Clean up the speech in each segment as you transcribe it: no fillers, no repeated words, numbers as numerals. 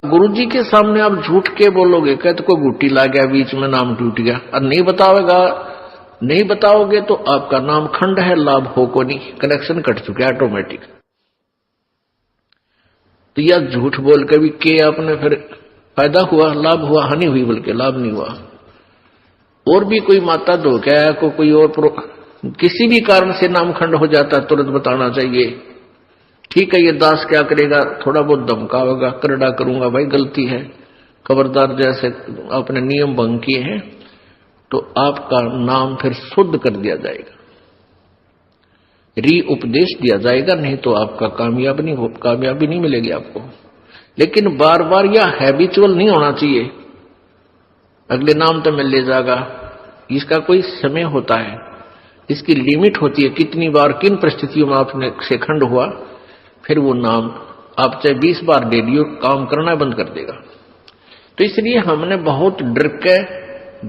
गुरु जी के सामने आप झूठ के बोलोगे, कहते कोई गुट्टी ला गया बीच में, नाम टूट गया, और नहीं बताओगे तो आपका नाम खंड है, लाभ हो को नहीं, कनेक्शन कट चुके ऑटोमेटिक। तो यह झूठ बोल के भी के आपने फिर फायदा हुआ, लाभ हुआ, हानि हुई, बल्कि लाभ नहीं हुआ। और भी कोई माता धोखा को कोई और किसी भी कारण से नामखंड हो जाता तुरंत बताना चाहिए। ठीक है, ये दास क्या करेगा, थोड़ा बहुत धमकावेगा, करड़ा करूंगा, भाई गलती है, खबरदार, जैसे आपने नियम भंग किए हैं, तो आपका नाम फिर शुद्ध कर दिया जाएगा, री उपदेश दिया जाएगा, नहीं तो आपका कामयाबी नहीं मिलेगी आपको। लेकिन बार बार यह हैबिचुअल नहीं होना चाहिए, अगले नाम तो मिल ले जाएगा, इसका कोई समय होता है, इसकी लिमिट होती है, कितनी बार किन परिस्थितियों में आपने से खंड हुआ, फिर वो नाम आप चाहे 20 बार दे दियो, काम करना बंद कर देगा। तो इसलिए हमने बहुत डर के,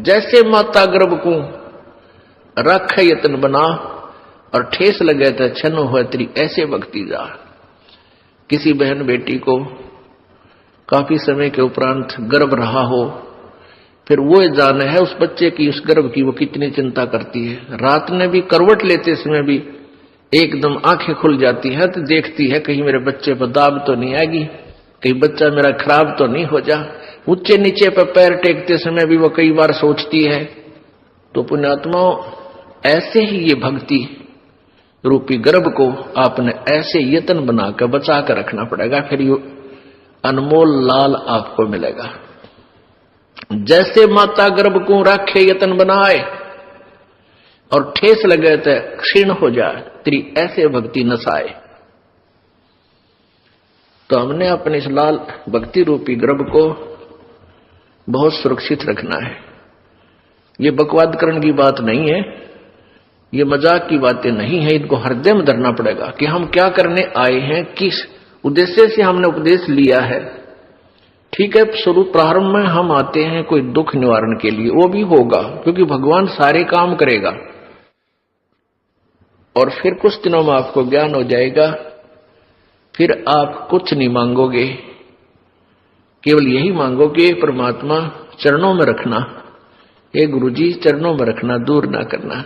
जैसे माता गर्भ को रख यत्न बना और ठेस लगे तो छन हो तेरी ऐसे भक्ति जा। किसी बहन बेटी को काफी समय के उपरांत गर्भ रहा हो, फिर वो जाने है उस बच्चे की, उस गर्भ की वो कितनी चिंता करती है। रात में भी करवट लेते समय भी एकदम आंखें खुल जाती है तो देखती है कहीं मेरे बच्चे पर दाब तो नहीं आएगी, कहीं बच्चा मेरा खराब तो नहीं हो जा। ऊंचे नीचे पर पैर टेकते समय भी वो कई बार सोचती है। तो पुण्यात्माओं, ऐसे ही ये भक्ति रूपी गर्भ को आपने ऐसे यत्न बनाकर बचा कर रखना पड़ेगा, फिर ये अनमोल लाल आपको मिलेगा। जैसे माता गर्भ को राखे यत्न बनाए और ठेस लगे तो क्षीण हो जाए, तेरी ऐसे भक्ति नसाए। तो हमने अपने इस लाल भक्ति रूपी गर्भ को बहुत सुरक्षित रखना है। ये बकवादकरण की बात नहीं है, ये मजाक की बातें नहीं है, इनको हृदय में धरना पड़ेगा कि हम क्या करने आए हैं, किस उद्देश्य से हमने उपदेश लिया है। ठीक है, शुरू प्रारंभ में हम आते हैं कोई दुख निवारण के लिए, वो भी होगा क्योंकि भगवान सारे काम करेगा, और फिर कुछ दिनों में आपको ज्ञान हो जाएगा, फिर आप कुछ नहीं मांगोगे, केवल यही मांगोगे परमात्मा चरणों में रखना, हे गुरुजी चरणों में रखना, दूर ना करना।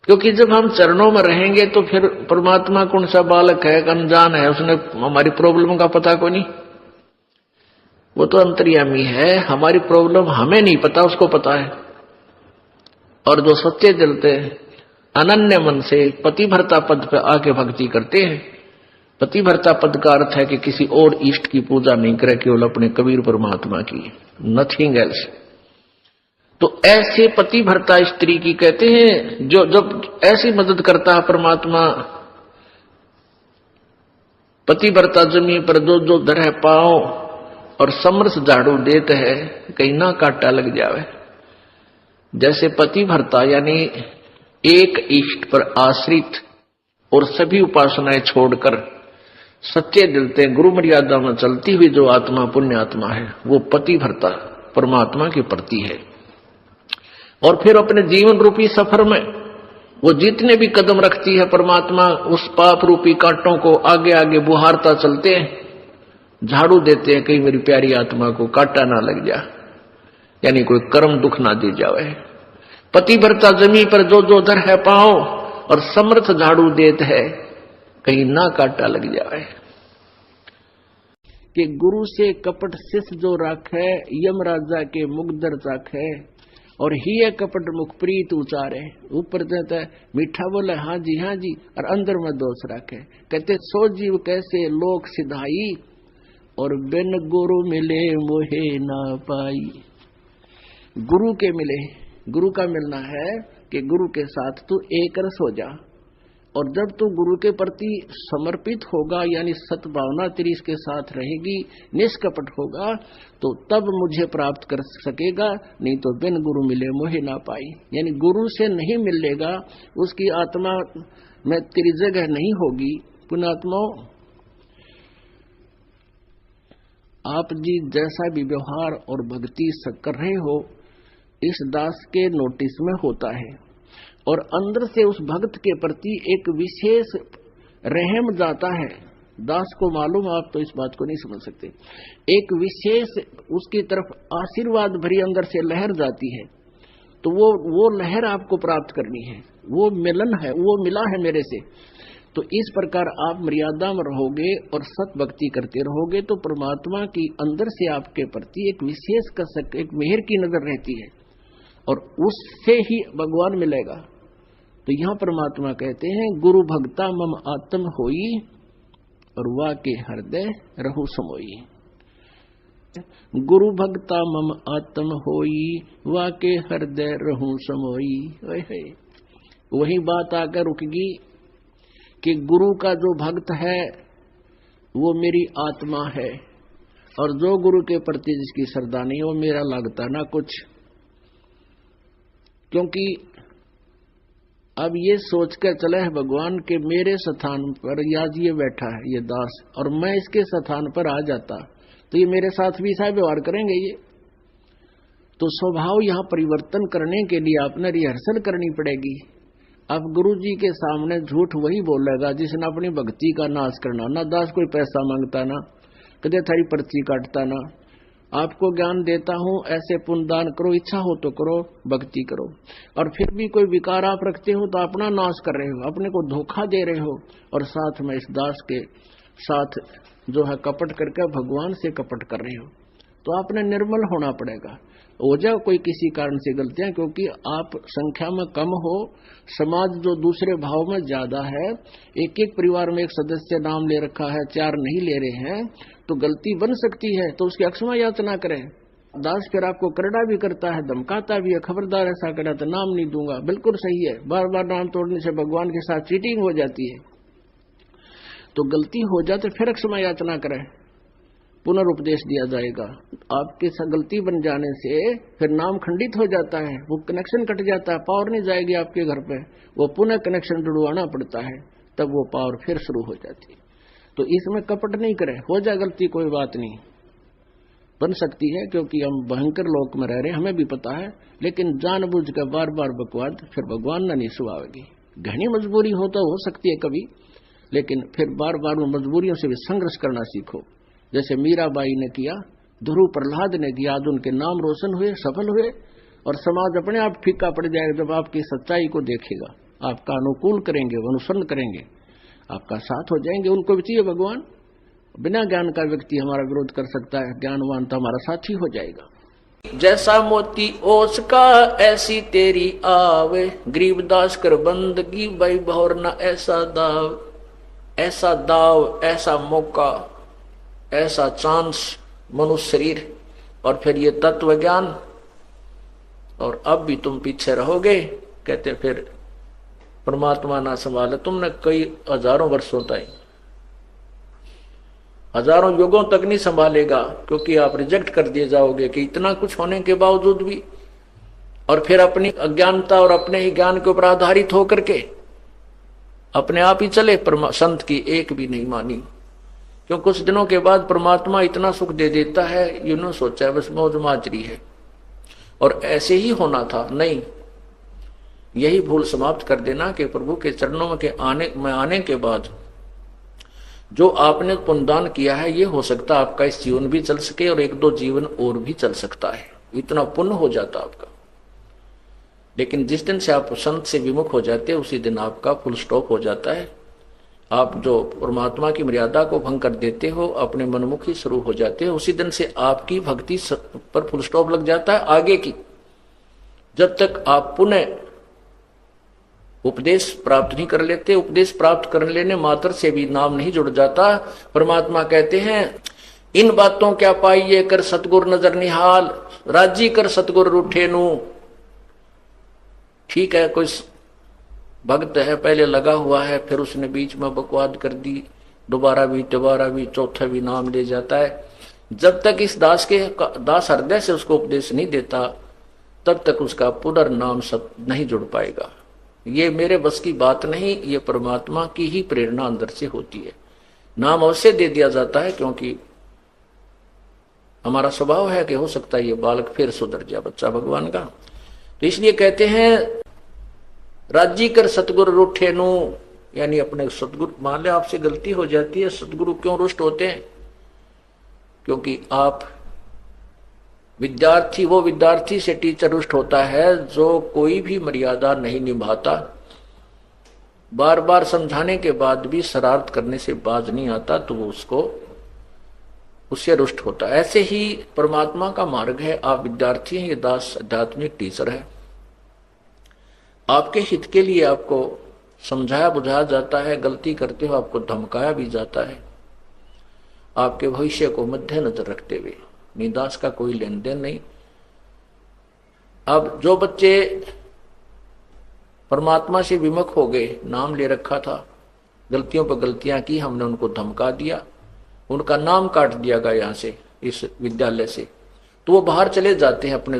क्योंकि जब हम चरणों में रहेंगे तो फिर परमात्मा कौन सा बालक है, अनजान है, उसने हमारी प्रॉब्लम का पता कोई नहीं, वो तो अंतर्यामी है, हमारी प्रॉब्लम हमें नहीं पता, उसको पता है। और जो सच्चे जलते अनन्य मन से पतिभर्ता पद पे आके भक्ति करते हैं, पतिभर्ता पद का अर्थ है कि किसी और इष्ट की पूजा नहीं करे, केवल अपने कबीर परमात्मा की, नथिंग एल्स। तो ऐसे पतिभर्ता स्त्री की कहते हैं, जो जब ऐसी मदद करता है परमात्मा, पतिभर्ता जमी पर जो धर पाओ और समरस झाड़ू देते है, कहीं ना काटा लग जावे। जैसे पतिभर्ता यानी एक इष्ट पर आश्रित और सभी उपासनाएं छोड़कर सच्चे दिल से गुरु मर्यादा में चलती हुई जो आत्मा पुण्य आत्मा है, वो पतिभर्ता परमात्मा के प्रति है। और फिर अपने जीवन रूपी सफर में वो जितने भी कदम रखती है परमात्मा, उस पाप रूपी कांटों को आगे आगे बुहारता चलते हैं, झाड़ू देते हैं, कहीं मेरी प्यारी आत्मा को कांटा ना लग जा, यानी कोई कर्म दुख ना दे जावे। पतिव्रता जमी पर जो धर है पाओ और समर्थ झाड़ू देते है, कहीं ना कांटा लग जाए। कि गुरु से कपट शिष्य जो राखे, यम राजा के मुगदर चाखे, और ही कपट मुख प्रीत उचारे। ऊपर देता है मीठा बोले हाँ जी, और अंदर में दोष राखे। कहते सो जीव कैसे लोक सिधाई, और बिन गुरु मिले मोहे ना पाई। गुरु के मिले, गुरु का मिलना है कि गुरु के साथ तू एक रस हो जा, और जब तू गुरु के प्रति समर्पित होगा, यानी सद्भावना तेरी इसके साथ रहेगी, निष्कपट होगा, तो तब मुझे प्राप्त कर सकेगा, नहीं तो बिन गुरु मिले मोहे ना पाई। यानी गुरु से नहीं मिलेगा, उसकी आत्मा में तेरी जगह नहीं होगी। पुण्यात्माओं, आप जी जैसा भी व्यवहार और भक्ति कर रहे हो, इस दास के नोटिस में होता है, और अंदर से उस भक्त के प्रति एक विशेष रहम जाता है दास को मालूम, आप तो इस बात को नहीं समझ सकते। एक विशेष उसकी तरफ आशीर्वाद भरी अंदर से लहर जाती है, तो वो लहर आपको प्राप्त करनी है, वो मिलन है, वो मिला है मेरे से। तो इस प्रकार आप मर्यादा में रहोगे और सत भक्ति करते रहोगे तो परमात्मा की अंदर से आपके प्रति एक विशेष कसक, एक मेहर की नजर रहती है और उससे ही भगवान मिलेगा। तो यहां परमात्मा कहते हैं गुरु भक्ता मम आत्म होई और वा के हृदय रहु समोई। गुरु भक्ता मम आत्म होई वा के हृदय रहु समोई। वही बात आकर रुकेगी कि गुरु का जो भक्त है वो मेरी आत्मा है और जो गुरु के प्रति जिसकी श्रद्धा नहीं वो मेरा लगता ना कुछ। क्योंकि अब ये सोच कर चले है भगवान के मेरे स्थान पर आज ये बैठा है ये दास और मैं इसके स्थान पर आ जाता तो ये मेरे साथ भी ऐसा व्यवहार करेंगे। ये तो स्वभाव यहां परिवर्तन करने के लिए आपने रिहर्सल करनी पड़ेगी। अब गुरु जी के सामने झूठ वही बोलेगा जिसने अपनी भक्ति का नाश करना। ना दास कोई पैसा मांगता, ना कदे थारी पर्ची काटता, ना आपको ज्ञान देता हूं ऐसे पुण्य दान करो, इच्छा हो तो करो, भक्ति करो। और फिर भी कोई विकार आप रखते हो तो अपना नाश कर रहे हो, अपने को धोखा दे रहे हो और साथ में इस दास के साथ जो है कपट करके भगवान से कपट कर रहे हो। तो आपने निर्मल होना पड़ेगा। हो जाओ कोई किसी कारण से गलतियां, क्योंकि आप संख्या में कम हो, समाज जो दूसरे भाव में ज्यादा है, एक एक परिवार में एक सदस्य नाम ले रखा है, 4 नहीं ले रहे हैं, तो गलती बन सकती है। तो उसकी अक्षमा याचना करें। दास फिर आपको करड़ा भी करता है, धमकाता भी है, खबरदार ऐसा करा तो नाम नहीं दूंगा। बिल्कुल सही है, बार बार नाम तोड़ने से भगवान के साथ चीटिंग हो जाती है। तो गलती हो जाए तो फिर क्षमा याचना करें, पुनर्उपदेश दिया जाएगा। आपके गलती बन जाने से फिर नाम खंडित हो जाता है, वो कनेक्शन कट जाता है, पावर नहीं जाएगी आपके घर पे, वो पुनः कनेक्शन जुड़वाना पड़ता है, तब वो पावर फिर शुरू हो जाती है। तो इसमें कपट नहीं करें, हो जाए गलती कोई बात नहीं, बन सकती है, क्योंकि हम भयंकर लोक में रह रहे हैं, हमें भी पता है। लेकिन जानबूझ कर बार बार बकवाद फिर भगवान न नहीं सुहावेगी। घनी मजबूरी हो तो हो सकती है कभी, लेकिन फिर बार बार उन मजबूरियों से भी संघर्ष करना सीखो। जैसे मीराबाई ने किया, ध्रुव प्रहलाद ने किया, आज उनके नाम रोशन हुए, सफल हुए। और समाज अपने आप फीका पड़ जाएगा जब आपकी सच्चाई को देखेगा, आपका अनुकूल करेंगे, अनुसरण करेंगे, आपका साथ हो जाएंगे। उनको भी चाहिए भगवान। बिना ज्ञान का व्यक्ति हमारा विरोध कर सकता है, ज्ञानवान तो हमारा साथी हो जाएगा। जैसा मोती ओस का ऐसी तेरी आवे, गरीबदास कर बंदगी भाई भौर न ऐसा दाव, ऐसा दाव, ऐसा मौका, ऐसा चांस मनुष्य शरीर और फिर ये तत्व ज्ञान, और अब भी तुम पीछे रहोगे। कहते फिर परमात्मा ना संभाले तुमने कई हजारों वर्षों तक, हजारों युगों तक नहीं संभालेगा, क्योंकि आप रिजेक्ट कर दिए जाओगे कि इतना कुछ होने के बावजूद भी। और फिर अपनी अज्ञानता और अपने ही ज्ञान के ऊपर आधारित होकर के अपने आप ही चले, संत की एक भी नहीं मानी। क्यों कुछ दिनों के बाद परमात्मा इतना सुख दे देता है, यूं सोचा है बस मौज माजरी है और ऐसे ही होना था। नहीं, यही भूल समाप्त कर देना कि प्रभु के चरणों में आने के बाद जो आपने पुण्यदान किया है, ये हो सकता है आपका इस जीवन भी चल सके और 1-2 जीवन और भी चल सकता है, इतना पुण्य हो जाता आपका। लेकिन जिस दिन से आप संत से विमुख हो जाते हैं उसी दिन आपका फुल स्टॉप हो जाता है। आप जो परमात्मा की मर्यादा को भंग कर देते हो, अपने मनमुखी शुरू हो जाते हो, उसी दिन से आपकी भक्ति पर फुल स्टॉप लग जाता है आगे की। जब तक आप पुनः उपदेश प्राप्त नहीं कर लेते, उपदेश प्राप्त कर लेने मात्र से भी नाम नहीं जुड़ जाता। परमात्मा कहते हैं इन बातों क्या पाइये कर सतगुर नजर निहाल, राजी कर सतगुर रूठे नू। ठीक है, कोई भक्त है, पहले लगा हुआ है, फिर उसने बीच में बकवाद कर दी, दोबारा भी चौथा भी नाम ले जाता है। जब तक इस दास हृदय से उसको उपदेश नहीं देता, तब तक उसका पुनर्नाम सब नहीं जुड़ पाएगा। ये मेरे बस की बात नहीं, ये परमात्मा की ही प्रेरणा अंदर से होती है। नाम अवश्य दे दिया जाता है, क्योंकि हमारा स्वभाव है कि हो सकता है ये बालक फिर सुधर जाए, बच्चा भगवान का। तो इसलिए कहते हैं राजी कर सतगुर रूठे नू, यानी अपने सदगुरु, मान ले आपसे गलती हो जाती है, सदगुरु क्यों रुष्ट होते हैं? क्योंकि आप विद्यार्थी, वो विद्यार्थी से टीचर रुष्ट होता है जो कोई भी मर्यादा नहीं निभाता, बार बार समझाने के बाद भी शरारत करने से बाज नहीं आता, तो वो उससे रुष्ट होता है। ऐसे ही परमात्मा का मार्ग है, आप विद्यार्थी हैं, ये दास आध्यात्मिक टीचर है। आपके हित के लिए आपको समझाया बुझाया जाता है, गलती करते हो आपको धमकाया भी जाता है, आपके भविष्य को मद्देनजर रखते हुए। निदास का कोई लेन देन नहीं। अब जो बच्चे परमात्मा से विमुख हो गए, नाम ले रखा था, गलतियों पर गलतियां की, हमने उनको धमका दिया, उनका नाम काट दिया गया यहां से, इस विद्यालय से, तो वो बाहर चले जाते हैं अपने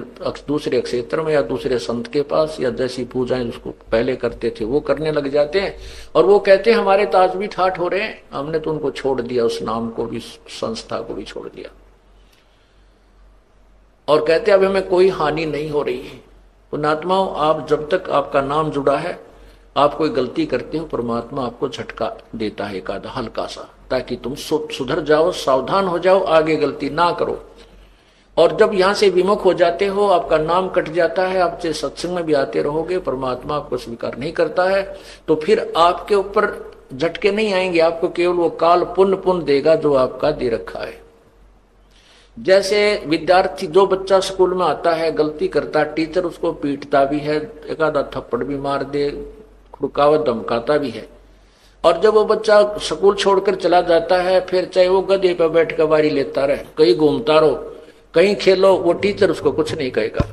दूसरे क्षेत्र में या दूसरे संत के पास, या जैसी पूजाएं उसको पहले करते थे वो करने लग जाते हैं। और वो कहते हैं हमारे ताज भी ठाठ हो रहे हैं, हमने तो उनको छोड़ दिया, उस नाम को भी, संस्था को भी छोड़ दिया, और कहते अब हमें कोई हानि नहीं हो रही है। पुण्यात्माओं, आप जब तक आपका नाम जुड़ा है, आप कोई गलती करते हो, परमात्मा आपको झटका देता है एक आधा हल्का सा, ताकि तुम सुधर जाओ, सावधान हो जाओ, आगे गलती ना करो। और जब यहां से विमुख हो जाते हो, आपका नाम कट जाता है, आप चाहे सत्संग में भी आते रहोगे, परमात्मा आपको स्वीकार नहीं करता है, तो फिर आपके ऊपर झटके नहीं आएंगे, आपको केवल वो काल पुण्य देगा जो आपका दे रखा है। जैसे विद्यार्थी, जो बच्चा स्कूल में आता है, गलती करता, टीचर उसको पीटता भी है, एक आधा थप्पड़ भी मार दे, खुड़कावत धमकाता भी है, और जब वो बच्चा स्कूल छोड़कर चला जाता है, फिर चाहे वो गधे पर बैठ कर बारी लेता रहे, कहीं घूमता रहो, कहीं खेलो, वो टीचर उसको कुछ नहीं कहेगा,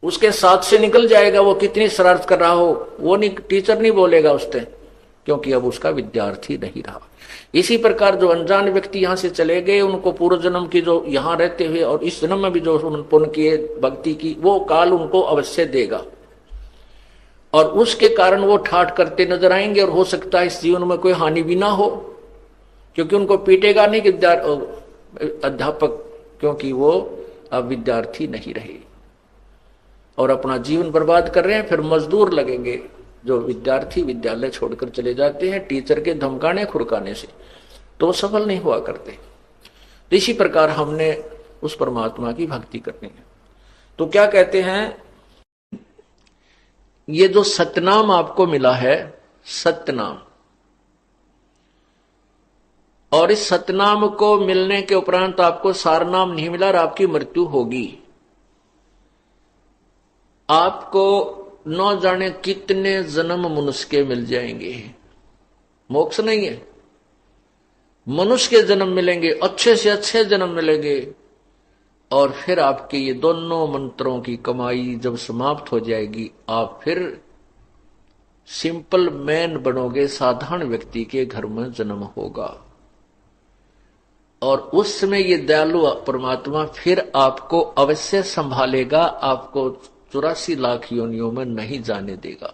उसके साथ से निकल जाएगा, वो कितनी शरारत कर रहा हो वो नहीं, टीचर नहीं बोलेगा उससे, क्योंकि अब उसका विद्यार्थी नहीं रहा। इसी प्रकार जो अनजान व्यक्ति यहां से चले गए, उनको पूर्व जन्म की जो यहां रहते हुए और इस जन्म में भी जो पुण्य किए, भक्ति की, वो काल उनको अवश्य देगा, और उसके कारण वो ठाठ करते नजर आएंगे, और हो सकता है इस जीवन में कोई हानि भी ना हो, क्योंकि उनको पीटेगा नहीं कि अध्यापक, क्योंकि वो अब विद्यार्थी नहीं रहे और अपना जीवन बर्बाद कर रहे हैं। फिर मजदूर लगेंगे जो विद्यार्थी विद्यालय छोड़कर चले जाते हैं टीचर के धमकाने खुड़काने से, तो सफल नहीं हुआ करते। तो इसी प्रकार हमने उस परमात्मा की भक्ति करनी है। तो क्या कहते हैं, ये जो सतनाम आपको मिला है, सतनाम, और इस सतनाम को मिलने के उपरांत आपको सारनाम नहीं मिला और आपकी मृत्यु होगी। आपको न जाने कितने जन्म मनुष्य के मिल जाएंगे, मोक्ष नहीं है, मनुष्य के जन्म मिलेंगे, अच्छे से अच्छे जन्म मिलेंगे, और फिर आपके ये दोनों मंत्रों की कमाई जब समाप्त हो जाएगी, आप फिर सिंपल मैन बनोगे, साधारण व्यक्ति के घर में जन्म होगा, और उस समय ये दयालु परमात्मा फिर आपको अवश्य संभालेगा, आपको 84 लाख योनियों में नहीं जाने देगा,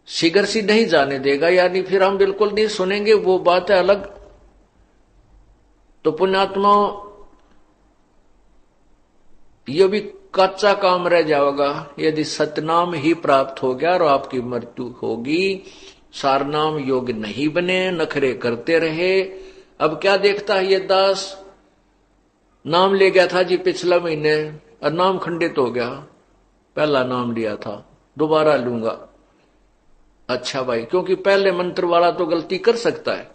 शीघ्र सी नहीं जाने देगा, यानी फिर हम बिल्कुल नहीं सुनेंगे, वो बात है अलग। तो पुण्यात्मा, ये भी कच्चा काम रह जाएगा यदि सतनाम ही प्राप्त हो गया और आपकी मृत्यु होगी, सारनाम योग्य नहीं बने, नखरे करते रहे। अब क्या देखता है ये दास, नाम ले गया था जी पिछला महीने और नाम खंडित हो गया, पहला नाम लिया था दोबारा लूंगा। अच्छा भाई, क्योंकि पहले मंत्र वाला तो गलती कर सकता है,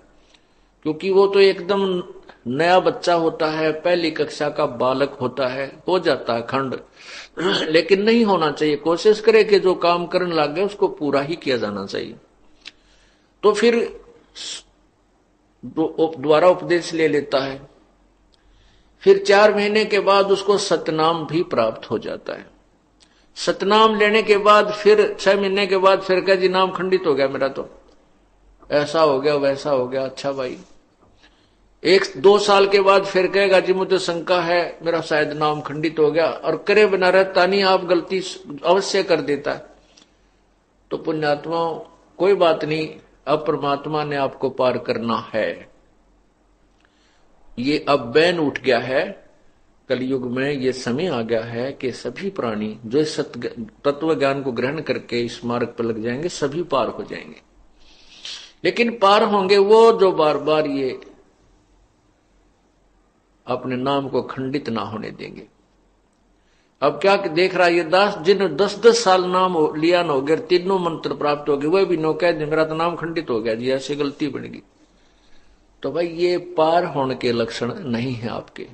क्योंकि वो तो एकदम नया बच्चा होता है, पहली कक्षा का बालक होता है, हो जाता है खंड, लेकिन नहीं होना चाहिए। कोशिश करे कि जो काम करने लग गए उसको पूरा ही किया जाना चाहिए। तो फिर दोबारा उपदेश ले लेता है, फिर 4 महीने के बाद उसको सतनाम भी प्राप्त हो जाता है। सतनाम लेने के बाद फिर 6 महीने के बाद फिर कह जी नाम खंडित हो गया मेरा, तो ऐसा हो गया वैसा हो गया। अच्छा भाई, 1-2 साल के बाद फिर कहेगा जी मुझे शंका है, मेरा शायद नाम खंडित हो गया, और करे बिना रहता नहीं, आप गलती अवश्य कर देता है। तो पुण्यात्मा, कोई बात नहीं, अब परमात्मा ने आपको पार करना है, ये अब बैन उठ गया है, कलयुग में ये समय आ गया है कि सभी प्राणी जो इस तत्व ज्ञान को ग्रहण करके इस मार्ग पर लग जाएंगे, सभी पार हो जाएंगे। लेकिन पार होंगे वो जो बार बार ये अपने नाम को खंडित ना होने देंगे। अब क्या देख रहा है ये दास, जिन 10-10 साल नाम लिया न हो गया, तीनों मंत्र प्राप्त हो गए, वह भी नो कह दे मेरा तो नाम खंडित हो गया जी, ऐसी गलती बन गई। तो भाई ये पार होने के लक्षण नहीं है आपके,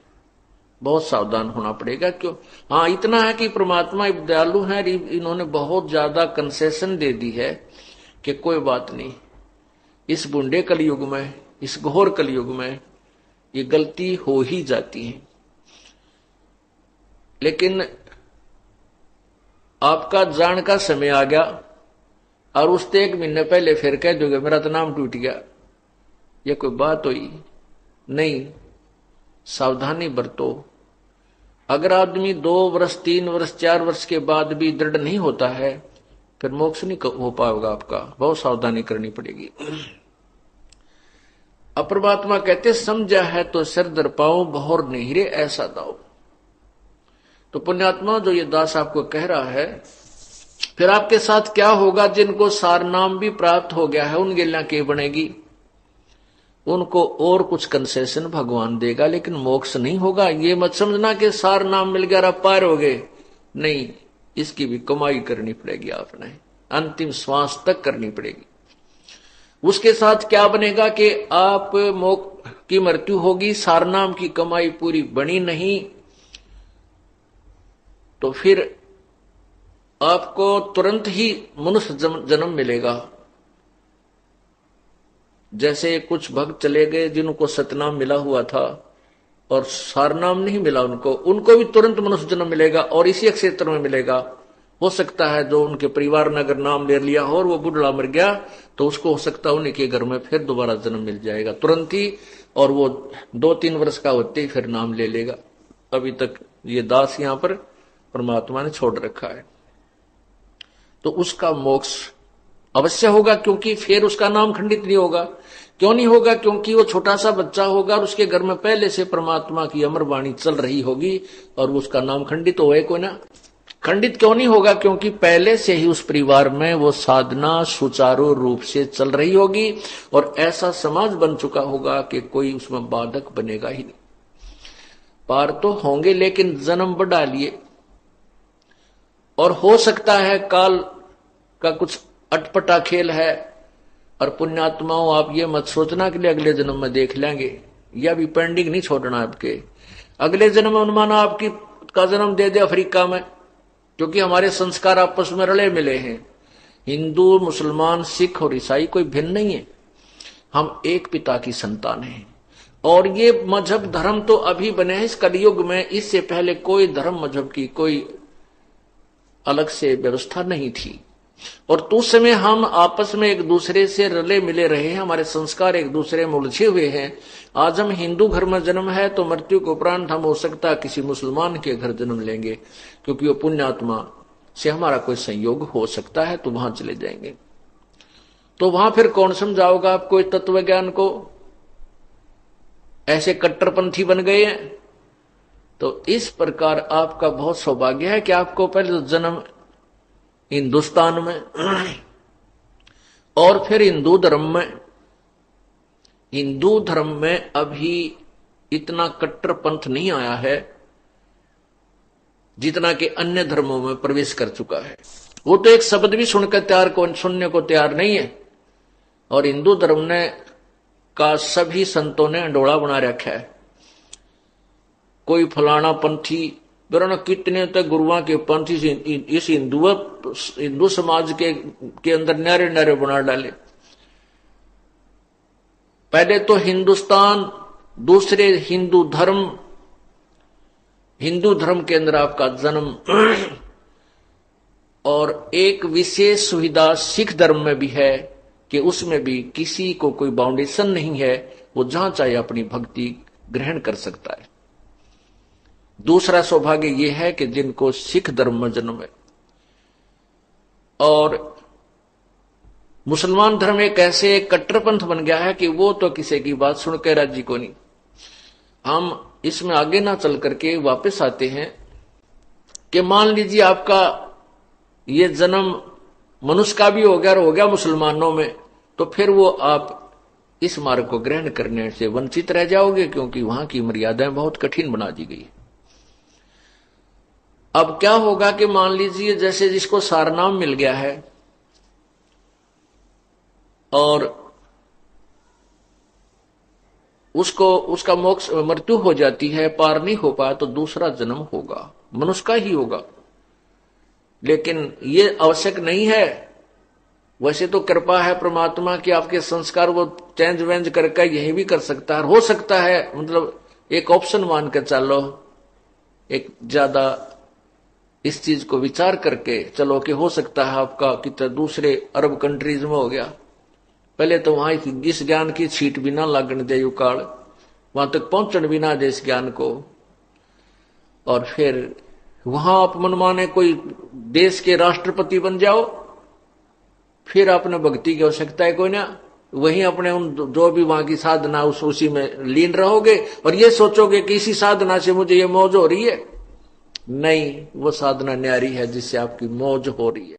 बहुत सावधान होना पड़ेगा। क्यों? हाँ, इतना है कि परमात्मा दयालु है, इन्होंने बहुत ज्यादा कंसेशन दे दी है कि कोई बात नहीं, इस बूढ़े कलयुग में, इस घोर कलयुग में ये गलती हो ही जाती है। लेकिन आपका जान का समय आ गया और उससे 1 महीने पहले फिर कह दोगे मेरा तो नाम टूट गया, ये कोई बात हुई नहीं। सावधानी बरतो। अगर आदमी 2 वर्ष 3 वर्ष 4 वर्ष के बाद भी दृढ़ नहीं होता है, फिर मोक्ष नहीं हो पाएगा आपका, बहुत सावधानी करनी पड़ेगी। अब परमात्मा कहते समझा है तो सिर दर पाओ, बहुर नहीं रे ऐसा दाओ। तो पुण्यात्मा जो ये दास आपको कह रहा है, फिर आपके साथ क्या होगा? जिनको सार नाम भी प्राप्त हो गया है उन गिल्ला के बनेगी, उनको और कुछ कंसेशन भगवान देगा, लेकिन मोक्ष नहीं होगा। ये मत समझना कि सार नाम मिल गया अब पार हो गए, नहीं, इसकी भी कमाई करनी पड़ेगी, आपने अंतिम श्वास तक करनी पड़ेगी। उसके साथ क्या बनेगा कि आप मोक्ष की मृत्यु होगी, सार नाम की कमाई पूरी बनी नहीं, तो फिर आपको तुरंत ही मनुष्य जन्म मिलेगा। जैसे कुछ भक्त चले गए जिनको सतनाम मिला हुआ था और सारनाम नहीं मिला, उनको भी तुरंत मनुष्य जन्म मिलेगा और इसी क्षेत्र में मिलेगा। हो सकता है जो उनके परिवार ने अगर नाम ले लिया हो और वो बुढ़ा मर गया तो उसको हो सकता है उन्हीं के घर में फिर दोबारा जन्म मिल जाएगा तुरंत ही, और वो 2-3 वर्ष का होते ही फिर नाम ले लेगा। अभी तक ये दास यहां पर परमात्मा ने छोड़ रखा है, तो उसका मोक्ष अवश्य होगा, क्योंकि फिर उसका नाम खंडित नहीं होगा। क्यों नहीं होगा? क्योंकि वो छोटा सा बच्चा होगा और उसके घर में पहले से परमात्मा की अमर वाणी चल रही होगी और उसका नाम खंडित होए को ना। खंडित क्यों नहीं होगा? क्योंकि पहले से ही उस परिवार में वो साधना सुचारू रूप से चल रही होगी और ऐसा समाज बन चुका होगा कि कोई उसमें बाधक बनेगा ही नहीं। पार तो होंगे लेकिन जन्म बढ़ा लिए, और हो सकता है काल का कुछ अटपटा खेल है। और पुण्यात्माओं, आप ये मत सोचना कि अगले जन्म में देख लेंगे, या भी पेंडिंग नहीं छोड़ना आपके। अगले जन्म में माना आपकी का जन्म दे दे अफ्रीका में, क्योंकि हमारे संस्कार आपस में रले मिले हैं। हिंदू, मुसलमान, सिख और ईसाई कोई भिन्न नहीं है, हम एक पिता की संतान हैं। और ये मजहब धर्म तो अभी बने हैं इस कलयुग में, इससे पहले कोई धर्म मजहब की कोई अलग से व्यवस्था नहीं थी। और तो उस समय हम आपस में एक दूसरे से रले मिले रहे हैं, हमारे संस्कार एक दूसरे में उलझे हुए हैं। आज हम हिंदू घर में जन्म है तो मृत्यु के उपरांत हम हो सकता है किसी मुसलमान के घर जन्म लेंगे, क्योंकि वो पुण्यात्मा से हमारा कोई संयोग हो सकता है, तो वहां चले जाएंगे। तो वहां फिर कौन समझाओगा आपको इस तत्व ज्ञान को? ऐसे कट्टरपंथी बन गए हैं। तो इस प्रकार आपका बहुत सौभाग्य है कि आपको पहले जन्म हिंदुस्तान में और फिर हिंदू धर्म में। हिंदू धर्म में अभी इतना कट्टरपंथ नहीं आया है जितना कि अन्य धर्मों में प्रवेश कर चुका है। वो तो एक शब्द भी सुनकर सुनने को तैयार नहीं है। और हिंदू धर्म ने का सभी संतों ने अंडोला बना रखा है। कोई फलाना पंथी, वरना कितने तक गुरुओं के पंथी इस हिंदू समाज के अंदर न्यारे न्यारे बना डाले। पहले तो हिंदुस्तान, दूसरे हिंदू धर्म के अंदर आपका जन्म, और एक विशेष सुविधा सिख धर्म में भी है कि उसमें भी किसी को कोई बाउंडेशन नहीं है, वो जहां चाहे अपनी भक्ति ग्रहण कर सकता है। दूसरा सौभाग्य यह है कि जिनको सिख धर्म में जन्म है। और मुसलमान धर्म एक ऐसे कट्टरपंथ बन गया है कि वो तो किसी की बात सुनकर राजी को नहीं। हम इसमें आगे ना चल करके वापस आते हैं कि मान लीजिए आपका ये जन्म मनुष्य का भी हो गया और हो गया मुसलमानों में, तो फिर वो आप इस मार्ग को ग्रहण करने से वंचित रह जाओगे, क्योंकि वहां की मर्यादाएं बहुत कठिन बना दी गई। अब क्या होगा कि मान लीजिए जैसे जिसको सारनाम मिल गया है और उसको उसका मोक्ष मृत्यु हो जाती है, पार नहीं हो पाया, तो दूसरा जन्म होगा, मनुष्य का ही होगा। लेकिन ये आवश्यक नहीं है। वैसे तो कृपा है परमात्मा की, आपके संस्कार वो चेंज वेंज करके यही भी कर सकता है, हो सकता है, मतलब एक ऑप्शन मान कर चलो, एक ज्यादा इस चीज को विचार करके चलो कि हो सकता है आपका कितना दूसरे अरब कंट्रीज में हो गया। पहले तो वहां इस ज्ञान की छीट भी ना लागण दे युकाल, वहां तक पहुंचन भी ना दे इस ज्ञान को, और फिर वहां आप मनमाने कोई देश के राष्ट्रपति बन जाओ, फिर आपने भक्ति की आवश्यकता है कोई ना, वहीं अपने उन जो भी वहां की साधना उसी में लीन रहोगे और ये सोचोगे कि इसी साधना से मुझे ये मौज हो रही है। नहीं, वो साधना न्यारी है जिससे आपकी मौज हो रही है।